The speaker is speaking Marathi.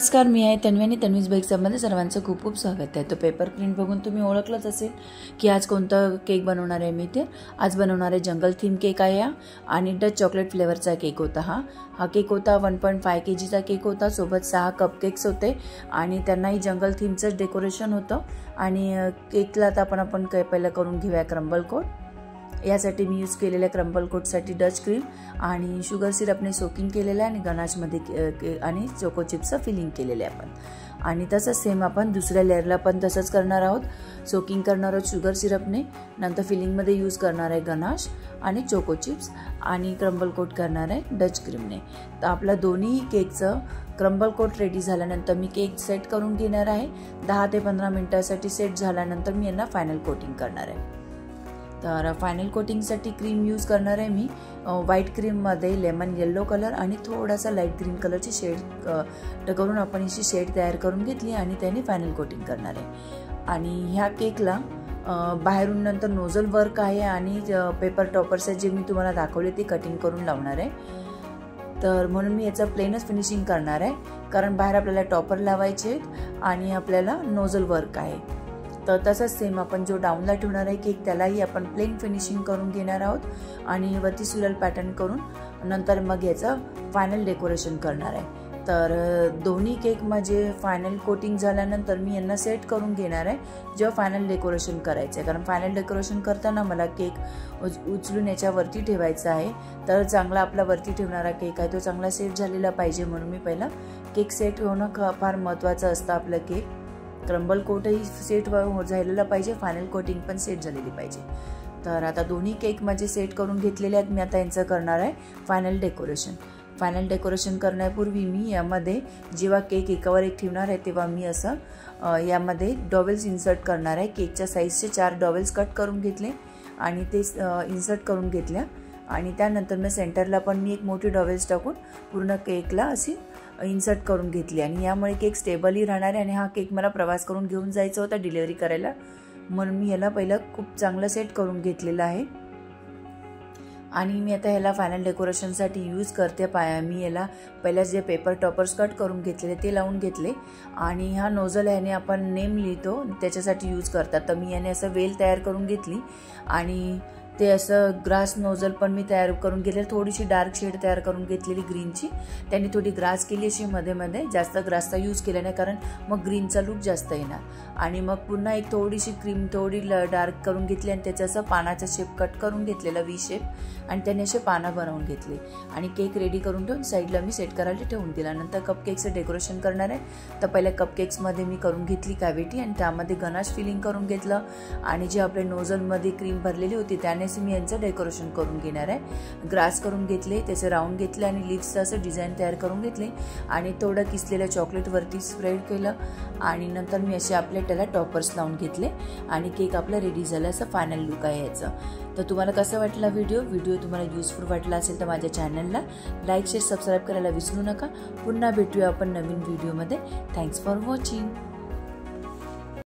नमस्कार, मी आहे तन्वी आणि तन्वीज बेक्समध्ये सर्वांचं खूप खूप स्वागत आहे। तो पेपर प्रिंट बघून तुम्ही ओळखलंच असेल की आज कोणता केक बनवणार आहे मी। ते आज बनवणार आहे जंगल थीम केक आहे आणि डच चॉकलेट फ्लेवरचा केक होता। हा केक होता 1.5 kgचा केक होता। सोबत 6 कपकेक्स होते आणि त्यांनाही जंगल थीमचं डेकोरेशन होतं। आणि केकला आता आपण काय पहिलं करून घेऊया क्रम्बल कोट। यासाठी मी यूज केलेल्या क्रम्बल कोटसाठी डच क्रीम आणि शुगर सिरपने सोकिंग केलेलं आहे आणि गनाशमध्ये आणि चोको चिप्सचं फिलिंग केलेलं आहे आपण। आणि तसंच सेम आपण दुसऱ्या लेअरला पण तसंच करणार आहोत। सोकिंग करणार आहोत शुगर सिरपने, नंतर फिलिंगमध्ये यूज करणार आहे गनाश आणि चोको चिप्स आणि क्रम्बल कोट करणार आहे डच क्रीमने। तर आपला दोन्ही केकचं क्रम्बल कोट रेडी झाल्यानंतर मी केक सेट करून घेणार आहे। 10 ते 15 मिनिटांसाठी सेट झाल्यानंतर मी यांना फायनल कोटिंग करणार आहे। तर फायनल कोटिंगसाठी क्रीम यूज करणार आहे मी व्हाईट क्रीममध्ये लेमन येलो कलर आणि थोडासा लाईट ग्रीन कलरची शेड करून आपण अशी शेड तयार करून घेतली आणि त्याने फायनल कोटिंग करणार आहे। आणि ह्या केकला बाहेरून नंतर नोझल वर्क आहे आणि पेपर टॉपर्स जे मी तुम्हाला दाखवले ते कटिंग करून लावणार आहे। तर म्हणून मी याचं प्लेनच फिनिशिंग करणार आहे, कारण बाहेर आपल्याला टॉपर लावायचे आहेत आणि आपल्याला नोझल वर्क आहे। तर तसंच सेम आपण जो डाऊनला ठेवणार आहे केक त्यालाही आपण प्लेन फिनिशिंग करून घेणार आहोत आणि वरती सुलल पॅटर्न करून नंतर मग याचं फायनल डेकोरेशन करणार आहे। तर दोन्ही केक म्हणजे फायनल कोटिंग झाल्यानंतर मी यांना सेट करून घेणार आहे जेव्हा फायनल डेकोरेशन करायचं आहे, कारण फायनल डेकोरेशन करताना मला केक उचलून याच्यावरती ठेवायचा आहे। तर चांगला आपला वरती ठेवणारा केक आहे तो चांगला सेट झालेला पाहिजे, म्हणून मी पहिला केक सेट होणं फार महत्त्वाचं असतं। आपलं केक क्रम्बल कोटही सेट झालेला पाहिजे, फायनल कोटिंग पण सेट झालेली पाहिजे। तर आता दोन्ही केक माझे सेट करून घेतलेले आहेत। मी आता यांचं करणार आहे फायनल डेकोरेशन। फायनल डेकोरेशन करण्यापूर्वी मी यामध्ये जेव्हा केक एकावर एक ठेवणार आहे तेव्हा मी असं यामध्ये डॉवेल्स इन्सर्ट करणार आहे। केकच्या साईजचे 4 डॉवेल्स कट करून घेतले आणि ते इन्सर्ट करून घेतल्या आणि त्यानंतर मी सेंटरला पण मी एक मोठी डॉवेल्स टाकून पूर्ण केकला अशी इन्सर्ट करून घेतली आणि यामुळे केक स्टेबलही राहणार आहे। आणि हा केक मला प्रवास करून घेऊन जायचा होता डिलिव्हरी करायला, म्हणून मी याला पहिलं खूप चांगलं सेट करून घेतलेलं आहे। आणि मी आता ह्याला फायनल डेकोरेशनसाठी यूज करते मी याला पहिल्या जे पेपर टॉपर्स कट करून घेतलेले ते लावून घेतले आणि हा नोझल याने आपण नेम लिहितो त्याच्यासाठी यूज करतात। तर मी याने असं वेल तयार करून घेतली आणि ते असं ग्रास नोझल पण मी तयार करून घेतले। थोडीशी डार्क शेड तयार करून घेतलेली ग्रीनची, त्यांनी थोडी ग्रास केली अशी मध्ये मध्ये, जास्त ग्रासचा यूज केला नाही कारण मग ग्रीनचा लुक जास्त येणार। आणि मग पुन्हा एक थोडीशी क्रीम थोडी डार्क करून घेतली आणि त्याचं असं पानाचा शेप कट करून घेतलेला V शेप आणि त्याने असे पानं बनवून घेतले आणि केक रेडी करून ठेवून साईडला मी सेट करायला ठेवून दिला। नंतर कपकेकचं डेकोरेशन करणार आहे। तर पहिल्या कपकेक्समध्ये मी करून घेतली कॅव्हिटी आणि त्यामध्ये गनाश फिलिंग करून घेतलं आणि जे आपल्या नोझलमध्ये क्रीम भरलेली होती त्याने मी यांचं डेकोरेशन करून घेणार आहे। ग्रास करून घेतले, त्याचे राऊंड घेतले आणि लिप्सचं असं डिझाईन तयार करून घेतले आणि थोडं किसलेलं चॉकलेट वरती स्प्रेड केलं आणि नंतर मी असे आपल्या त्याला टॉपर्स लावून घेतले आणि केक आपला रेडी झाला। असं फायनल लुक आहे याचं। तर तुम्हाला कसं वाटला व्हिडिओ तुम्हाला युजफुल वाटला असेल तर माझ्या चॅनलला लाईक शेअर सबस्क्राईब करायला विसरू नका। पुन्हा भेटूया आपण नवीन व्हिडिओमध्ये। Thanks for watching.